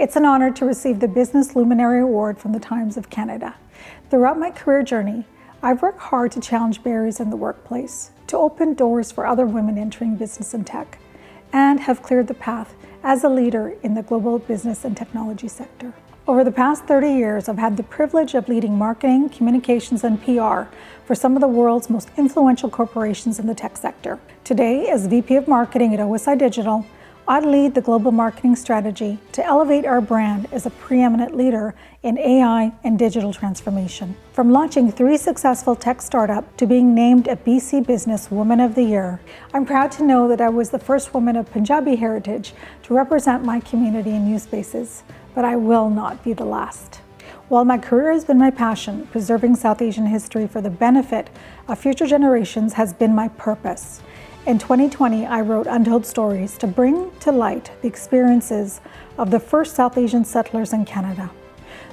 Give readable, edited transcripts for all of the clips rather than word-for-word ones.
It's an honor to receive the Business Luminary Award from the Times of Canada. Throughout my career journey, I've worked hard to challenge barriers in the workplace, to open doors for other women entering business and tech, and have cleared the path as a leader in the global business and technology sector. Over the past 30 years, I've had the privilege of leading marketing, communications, and PR for some of the world's most influential corporations in the tech sector. Today, as VP of Marketing at OSI Digital, I lead the global marketing strategy to elevate our brand as a preeminent leader in AI and digital transformation. From launching 3 successful tech startups to being named a BC Business Woman of the Year, I'm proud to know that I was the first woman of Punjabi heritage to represent my community in news spaces, but I will not be the last. While my career has been my passion, preserving South Asian history for the benefit of future generations has been my purpose. In 2020, I wrote Untold Stories to bring to light the experiences of the first South Asian settlers in Canada.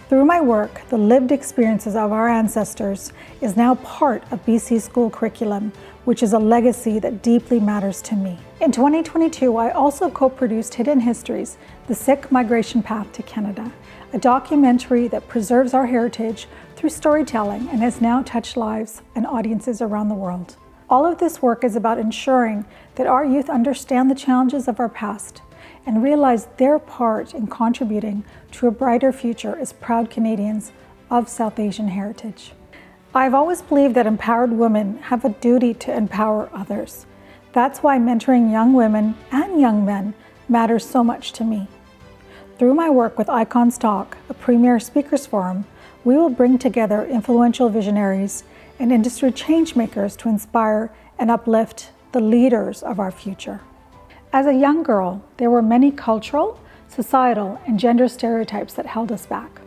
Through my work, the lived experiences of our ancestors is now part of BC school curriculum, which is a legacy that deeply matters to me. In 2022, I also co-produced Hidden Histories, The Sikh Migration Path to Canada, a documentary that preserves our heritage through storytelling and has now touched lives and audiences around the world. All of this work is about ensuring that our youth understand the challenges of our past and realize their part in contributing to a brighter future as proud Canadians of South Asian heritage. I've always believed that empowered women have a duty to empower others. That's why mentoring young women and young men matters so much to me. Through my work with Icons Talk, a premier speakers forum, we will bring together influential visionaries and industry changemakers to inspire and uplift the leaders of our future. As a young girl, there were many cultural, societal, and gender stereotypes that held us back.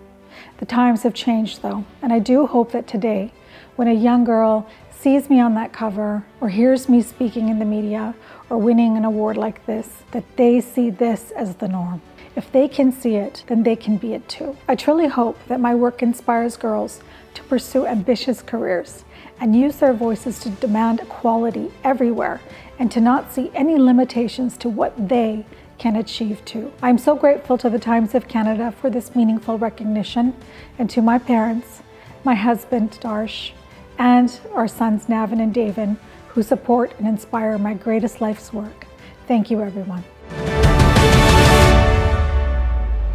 The times have changed though, and I do hope that today, when a young girl sees me on that cover or hears me speaking in the media or winning an award like this, that they see this as the norm. If they can see it, then they can be it too. I truly hope that my work inspires girls to pursue ambitious careers and use their voices to demand equality everywhere and to not see any limitations to what they can achieve too. I'm so grateful to the Times of Canada for this meaningful recognition, and to my parents, my husband Darsh, and our sons Navin and Davin, who support and inspire my greatest life's work. Thank you, everyone.